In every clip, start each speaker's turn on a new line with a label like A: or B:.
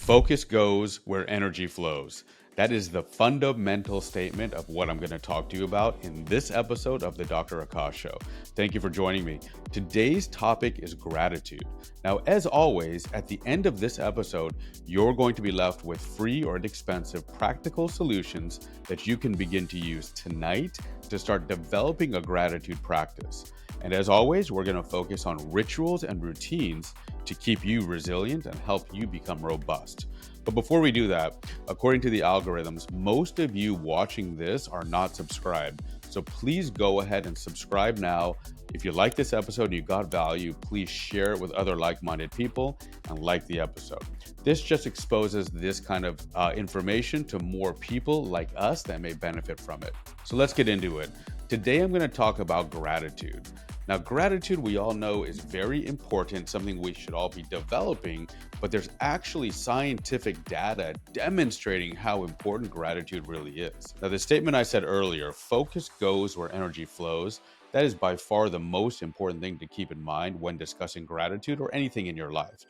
A: Focus goes where energy flows. That is the fundamental statement of what I'm going to talk to you about in this episode of the Dr. Akash Show. Thank you for joining me. Today's topic is gratitude. Now, as always, at the end of this episode, you're going to be left with free or inexpensive practical solutions that you can begin to use tonight to start developing a gratitude practice. And as always, we're going to focus on rituals and routines to keep you resilient and help you become robust. But before we do that, according to the algorithms, most of you watching this are not subscribed. So please go ahead and subscribe now. If you like this episode and you got value, please share it with other like-minded people and like the episode. This just exposes this kind of information to more people like us that may benefit from it. So let's get into it. Today, I'm going to talk about gratitude. Now, gratitude, we all know, is very important, something we should all be developing, but there's actually scientific data demonstrating how important gratitude really is. Now, the statement I said earlier, focus goes where energy flows, that is by far the most important thing to keep in mind when discussing gratitude or anything in your life.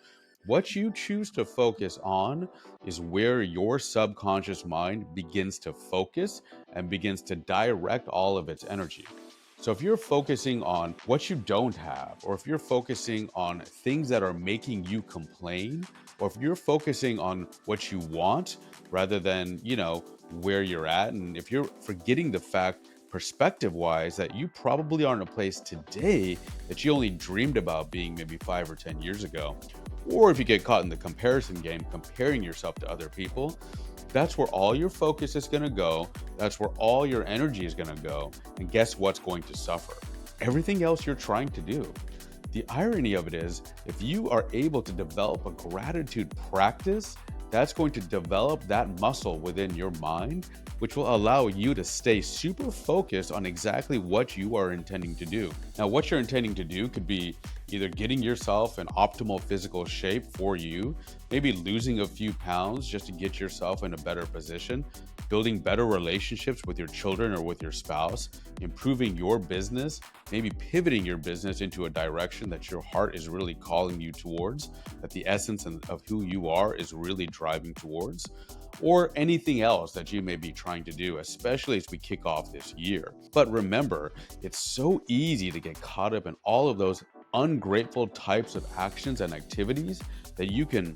A: What you choose to focus on is where your subconscious mind begins to focus and begins to direct all of its energy. So if you're focusing on what you don't have, or if you're focusing on things that are making you complain, or if you're focusing on what you want rather than, where you're at, and if you're forgetting the fact perspective-wise that you probably are in a place today that you only dreamed about being maybe 5 or 10 years ago, or if you get caught in the comparison game, comparing yourself to other people, that's where all your focus is going to go. That's where all your energy is going to go. And guess what's going to suffer? Everything else you're trying to do. The irony of it is, if you are able to develop a gratitude practice, that's going to develop that muscle within your mind, which will allow you to stay super focused on exactly what you are intending to do. Now, what you're intending to do could be either getting yourself in optimal physical shape for you, maybe losing a few pounds just to get yourself in a better position, building better relationships with your children or with your spouse, improving your business, maybe pivoting your business into a direction that your heart is really calling you towards, that the essence of who you are is really driving towards, or anything else that you may be trying to do, especially as we kick off this year. But remember, it's so easy to get caught up in all of those ungrateful types of actions and activities that you can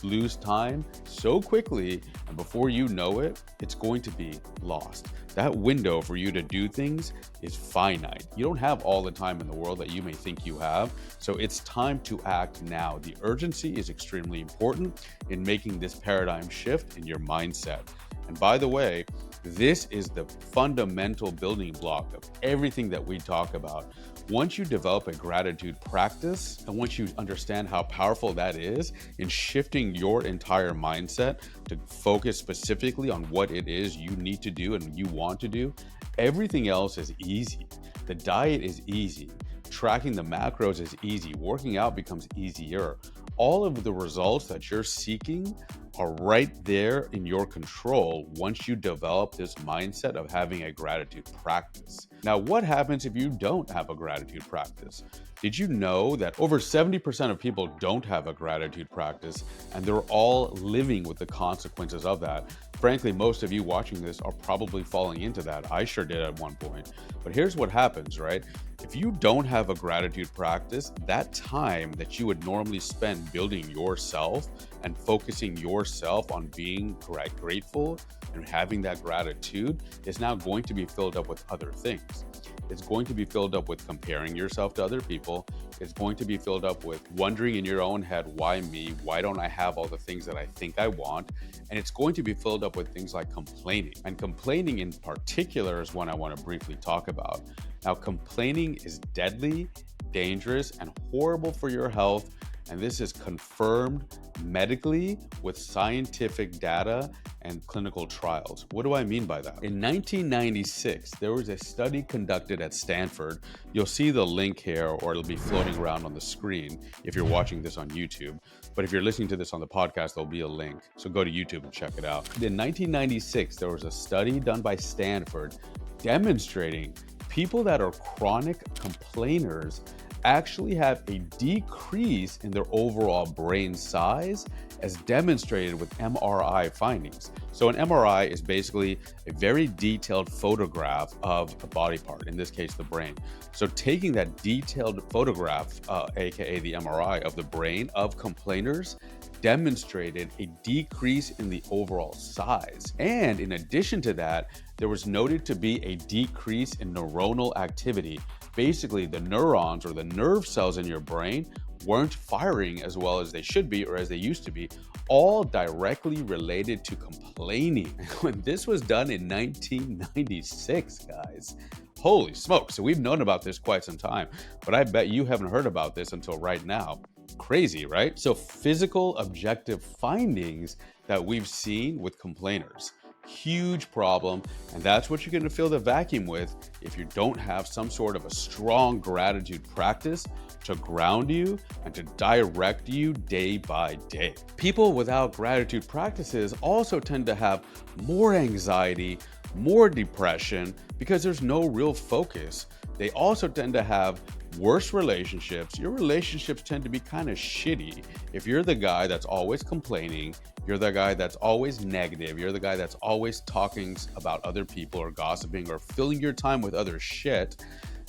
A: lose time so quickly, and before you know it, it's going to be lost. That window for you to do things is finite. You don't have all the time in the world that you may think you have, so it's time to act now. The urgency is extremely important in making this paradigm shift in your mindset. And by the way, this is the fundamental building block of everything that we talk about. Once you develop a gratitude practice, and once you understand how powerful that is in shifting your entire mindset to focus specifically on what it is you need to do and you want to do, everything else is easy. The diet is easy. Tracking the macros is easy. Working out becomes easier. All of the results that you're seeking are right there in your control once you develop this mindset of having a gratitude practice. Now, what happens if you don't have a gratitude practice? Did you know that over 70% of people don't have a gratitude practice, and they're all living with the consequences of that? Frankly, most of you watching this are probably falling into that. I sure did at one point. But here's what happens, right? If you don't have a gratitude practice, that time that you would normally spend building yourself and focusing yourself on being grateful and having that gratitude is now going to be filled up with other things. It's going to be filled up with comparing yourself to other people. It's going to be filled up with wondering in your own head, why me? Why don't I have all the things that I think I want? And it's going to be filled up with things like complaining. And complaining in particular is one I want to briefly talk about. Now, complaining is deadly, dangerous, and horrible for your health. And this is confirmed medically with scientific data and clinical trials. What do I mean by that? In 1996, there was a study conducted at Stanford. You'll see the link here, or it'll be floating around on the screen if you're watching this on YouTube. But if you're listening to this on the podcast, there'll be a link. So go to YouTube and check it out. In 1996, there was a study done by Stanford demonstrating people that are chronic complainers actually have a decrease in their overall brain size, as demonstrated with MRI findings. So an MRI is basically a very detailed photograph of a body part, in this case, the brain. So taking that detailed photograph, aka the MRI of the brain of complainers, demonstrated a decrease in the overall size. And in addition to that, there was noted to be a decrease in neuronal activity. Basically, the neurons or the nerve cells in your brain weren't firing as well as they should be or as they used to be, all directly related to complaining. When this was done in 1996, guys. Holy smokes. So we've known about this quite some time, but I bet you haven't heard about this until right now. Crazy, right? So physical objective findings that we've seen with complainers. Huge problem, and that's what you're going to fill the vacuum with if you don't have some sort of a strong gratitude practice to ground you and to direct you day by day. People without gratitude practices also tend to have more anxiety, more depression, because there's no real focus. They also tend to have worse relationships. Your relationships tend to be kind of shitty if you're the guy that's always complaining, you're the guy that's always negative, you're the guy that's always talking about other people or gossiping or filling your time with other shit.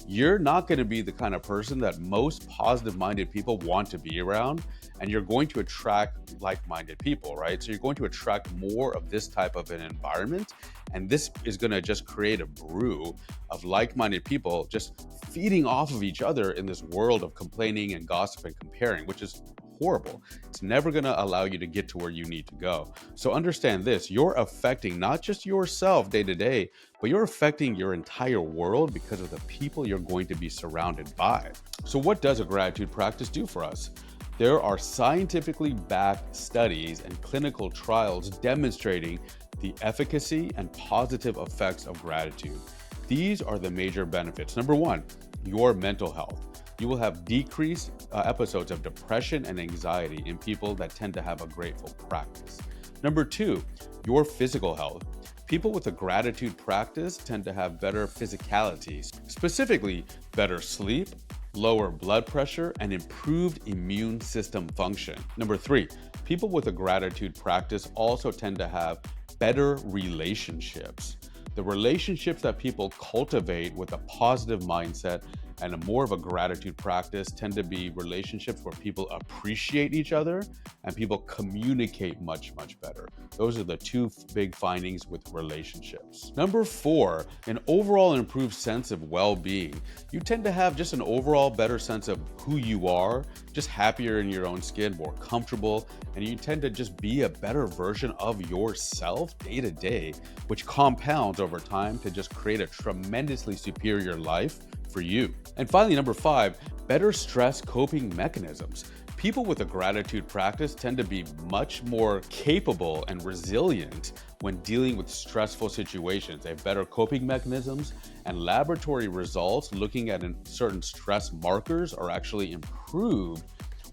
A: You're not going to be the kind of person that most positive-minded people want to be around, and you're going to attract like-minded people, right? So you're going to attract more of this type of an environment, and this is going to just create a brew of like-minded people just feeding off of each other in this world of complaining and gossip and comparing, which is horrible. It's never going to allow you to get to where you need to go. So understand this, you're affecting not just yourself day to day, but you're affecting your entire world because of the people you're going to be surrounded by. So what does a gratitude practice do for us? There are scientifically backed studies and clinical trials demonstrating the efficacy and positive effects of gratitude. These are the major benefits. Number one, your mental health. You will have decreased episodes of depression and anxiety in people that tend to have a grateful practice. Number two, your physical health. People with a gratitude practice tend to have better physicality, specifically better sleep, lower blood pressure, and improved immune system function. Number three, people with a gratitude practice also tend to have better relationships. The relationships that people cultivate with a positive mindset and a more of a gratitude practice tend to be relationships where people appreciate each other and people communicate much, much better. Those are the two big findings with relationships. Number four, an overall improved sense of well-being. You tend to have just an overall better sense of who you are, just happier in your own skin, more comfortable, and you tend to just be a better version of yourself day to day, which compounds over time to just create a tremendously superior life for you. And finally, number five, better stress coping mechanisms. People with a gratitude practice tend to be much more capable and resilient when dealing with stressful situations. They have better coping mechanisms, and laboratory results looking at certain stress markers are actually improved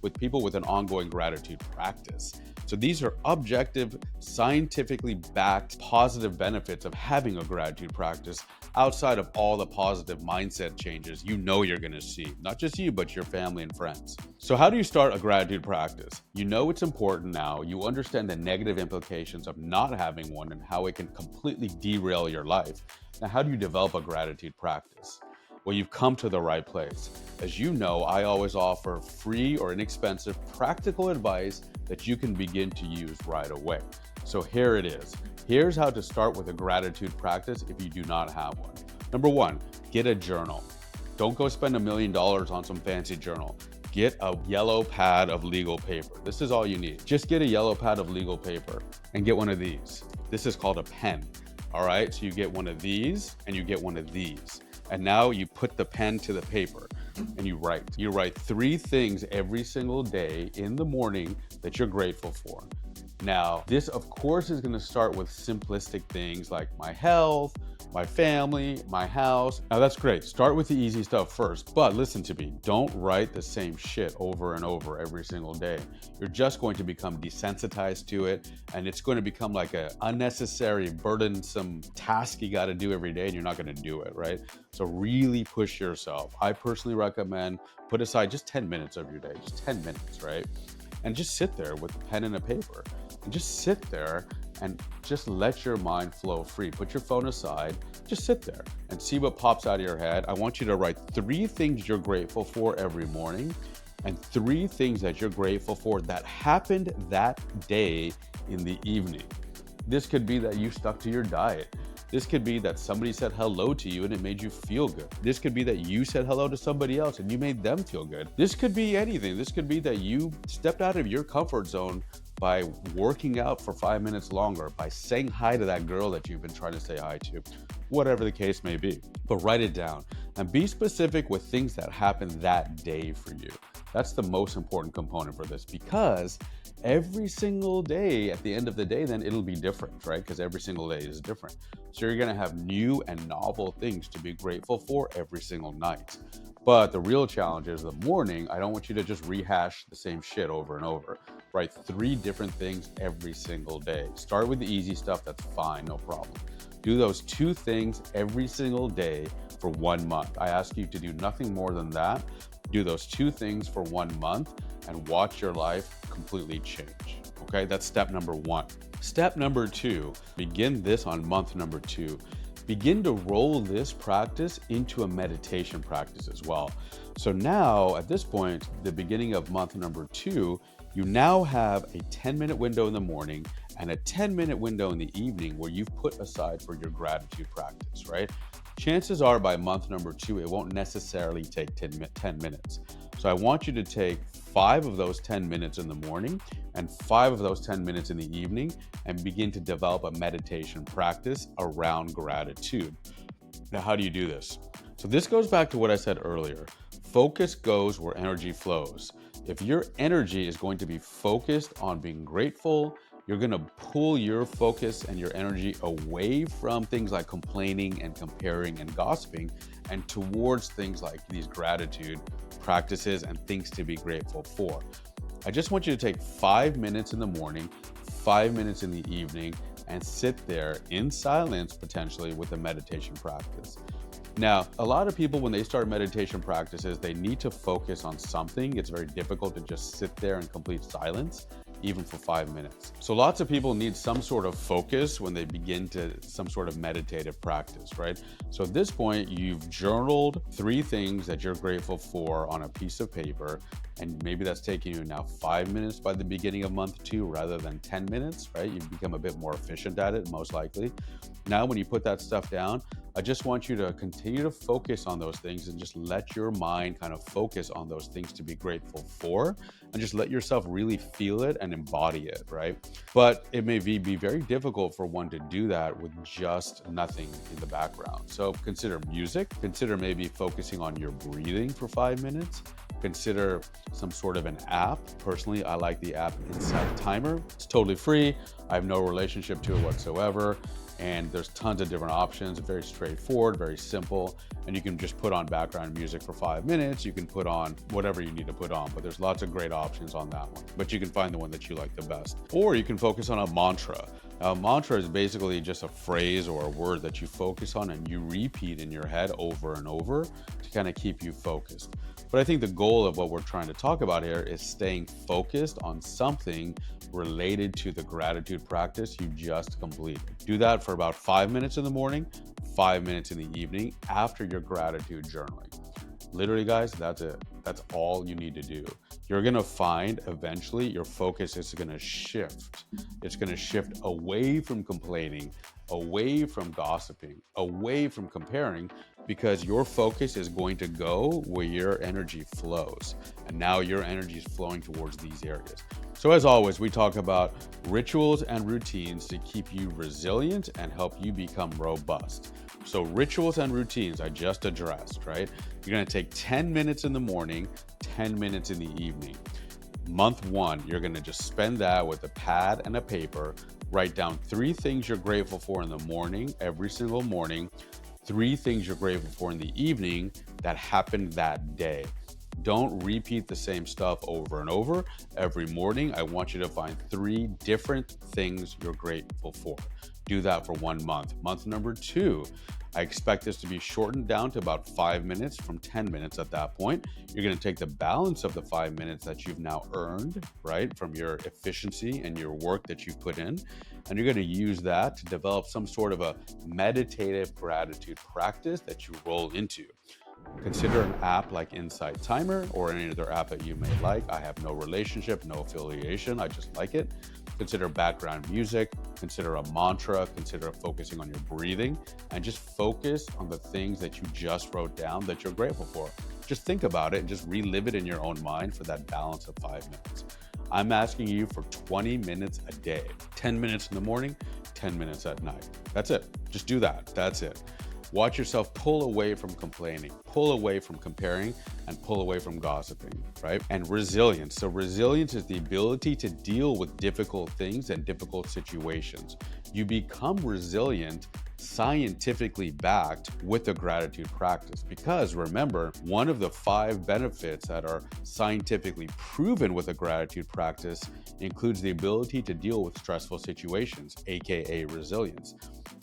A: with people with an ongoing gratitude practice. So these are objective, scientifically backed positive benefits of having a gratitude practice outside of all the positive mindset changes you know you're going to see, not just you, but your family and friends. So how do you start a gratitude practice? You know it's important now. You understand the negative implications of not having one and how it can completely derail your life. Now, how do you develop a gratitude practice? Well, you've come to the right place. As you know, I always offer free or inexpensive practical advice that you can begin to use right away. So here it is. Here's how to start with a gratitude practice if you do not have one. Number one, get a journal. Don't go spend $1 million on some fancy journal. Get a yellow pad of legal paper. This is all you need. Just get a yellow pad of legal paper and get one of these. This is called a pen. All right, so you get one of these and you get one of these. And now you put the pen to the paper and you write. You write 3 things every single day in the morning that you're grateful for. Now, this of course is going to start with simplistic things like my health, my family, my house. Now that's great. Start with the easy stuff first, but listen to me. Don't write the same shit over and over every single day. You're just going to become desensitized to it, and it's going to become like an unnecessary, burdensome task you got to do every day, and you're not going to do it, right? So really push yourself. I personally recommend put aside just 10 minutes of your day, just 10 minutes, right? And just sit there with a pen and a paper and just sit there and just let your mind flow free. Put your phone aside, just sit there and see what pops out of your head. I want you to write 3 things you're grateful for every morning and 3 things that you're grateful for that happened that day in the evening. This could be that you stuck to your diet. This could be that somebody said hello to you and it made you feel good. This could be that you said hello to somebody else and you made them feel good. This could be anything. This could be that you stepped out of your comfort zone by working out for 5 minutes longer, by saying hi to that girl that you've been trying to say hi to, whatever the case may be. But write it down and be specific with things that happened that day for you. That's the most important component for this, because every single day, at the end of the day, then it'll be different, right? Because every single day is different. So you're going to have new and novel things to be grateful for every single night. But the real challenge is the morning. I don't want you to just rehash the same shit over and over. Write 3 different things every single day. Start with the easy stuff. That's fine, no problem. Do those 2 things every single day for 1 month. I ask you to do nothing more than that. Do those 2 things for 1 month and watch your life completely change. Okay, that's step number 1. Step number 2, begin this on month number 2. Begin to roll this practice into a meditation practice as well. So now at this point, the beginning of month number 2, you now have a 10-minute window in the morning and a 10-minute window in the evening where you've put aside for your gratitude practice, right? Chances are by month number 2, it won't necessarily take 10 minutes. So I want you to take 5 of those 10 minutes in the morning and 5 of those 10 minutes in the evening and begin to develop a meditation practice around gratitude. Now, how do you do this? So this goes back to what I said earlier. Focus goes where energy flows. If your energy is going to be focused on being grateful, you're going to pull your focus and your energy away from things like complaining and comparing and gossiping and towards things like these gratitude practices and things to be grateful for. I just want you to take 5 minutes in the morning, 5 minutes in the evening, and sit there in silence potentially with a meditation practice. Now, a lot of people, when they start meditation practices, they need to focus on something. It's very difficult to just sit there in complete silence, even for 5 minutes. So lots of people need some sort of focus when they begin to some sort of meditative practice, right? So at this point, you've journaled 3 things that you're grateful for on a piece of paper, and maybe that's taking you now 5 minutes by the beginning of month 2 rather than 10 minutes, right? You become a bit more efficient at it, most likely. Now, when you put that stuff down, I just want you to continue to focus on those things and just let your mind kind of focus on those things to be grateful for, and just let yourself really feel it and embody it, right? But it may be very difficult for one to do that with just nothing in the background. So consider music, consider maybe focusing on your breathing for 5 minutes. Consider some sort of an app. Personally, I like the app Insight Timer. It's totally free. I have no relationship to it whatsoever. And there's tons of different options, very straightforward, very simple. And you can just put on background music for 5 minutes. You can put on whatever you need to put on, but there's lots of great options on that one. But you can find the one that you like the best. Or you can focus on a mantra. Now, a mantra is basically just a phrase or a word that you focus on and you repeat in your head over and over to kind of keep you focused. But I think the goal of what we're trying to talk about here is staying focused on something related to the gratitude practice you just completed. Do that for about 5 minutes in the morning, 5 minutes in the evening after your gratitude journaling. Literally, guys, that's it. That's all you need to do. You're going to find eventually your focus is going to shift. It's going to shift away from complaining, away from gossiping, away from comparing, because your focus is going to go where your energy flows. And now your energy is flowing towards these areas. So as always, we talk about rituals and routines to keep you resilient and help you become robust. So rituals and routines I just addressed, right? You're going to take 10 minutes in the morning, 10 minutes in the evening. Month 1, you're going to just spend that with a pad and a paper, Write down 3 things you're grateful for in the morning, every single morning, 3 things you're grateful for in the evening that happened that day. Don't repeat the same stuff over and over. Every morning, I want you to find 3 different things you're grateful for. Do that for 1 month. Month number 2, I expect this to be shortened down to about 5 minutes from 10 minutes at that point. You're going to take the balance of the 5 minutes that you've now earned, right, from your efficiency and your work that you've put in, and you're going to use that to develop some sort of a meditative gratitude practice that you roll into. Consider an app like Insight Timer or any other app that you may like. I have no relationship, no affiliation. I just like it. Consider background music, consider a mantra, consider focusing on your breathing, and just focus on the things that you just wrote down that you're grateful for. Just think about it and just relive it in your own mind for that balance of 5 minutes. I'm asking you for 20 minutes a day, 10 minutes in the morning, 10 minutes at night. That's it. Just do that. That's it. Watch yourself pull away from complaining, pull away from comparing, and pull away from gossiping, right? And resilience. So resilience is the ability to deal with difficult things and difficult situations. You become resilient, scientifically backed, with a gratitude practice. Because remember, one of the 5 benefits that are scientifically proven with a gratitude practice includes the ability to deal with stressful situations, aka resilience.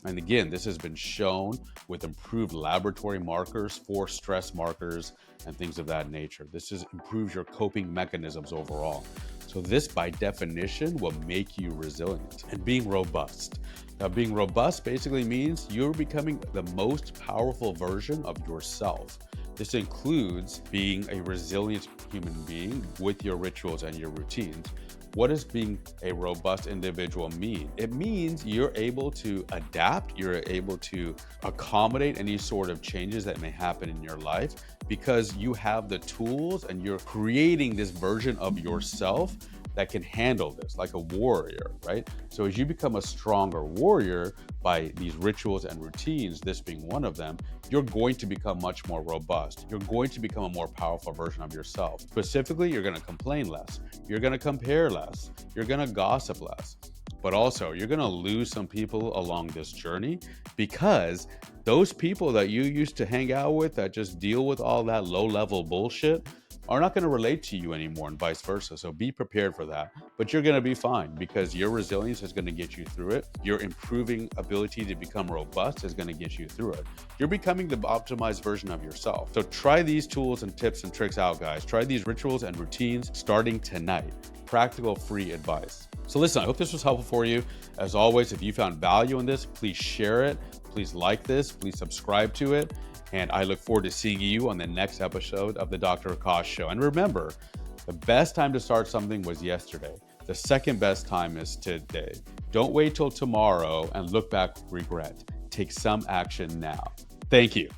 A: And again, this has been shown with improved laboratory markers for stress markers and things of that nature. This improves your coping mechanisms overall. So this, by definition, will make you resilient. And being robust. Now, being robust basically means you're becoming the most powerful version of yourself. This includes being a resilient human being with your rituals and your routines. What does being a robust individual mean? It means you're able to adapt, you're able to accommodate any sort of changes that may happen in your life because you have the tools and you're creating this version of yourself that can handle this, like a warrior, right? So as you become a stronger warrior by these rituals and routines, this being one of them, you're going to become much more robust. You're going to become a more powerful version of yourself. Specifically, you're going to complain less. You're going to compare less. You're going to gossip less. But also, you're going to lose some people along this journey because those people that you used to hang out with that just deal with all that low-level bullshit are not going to relate to you anymore and vice versa. So be prepared for that. But you're going to be fine because your resilience is going to get you through it. Your improving ability to become robust is going to get you through it. You're becoming the optimized version of yourself. So try these tools and tips and tricks out, guys. Try these rituals and routines starting tonight. Practical, free advice. So listen, I hope this was helpful for you. As always, if you found value in this, please share it. Please like this. Please subscribe to it. And I look forward to seeing you on the next episode of the Dr. Akash Show. And remember, the best time to start something was yesterday. The second best time is today. Don't wait till tomorrow and look back with regret. Take some action now. Thank you.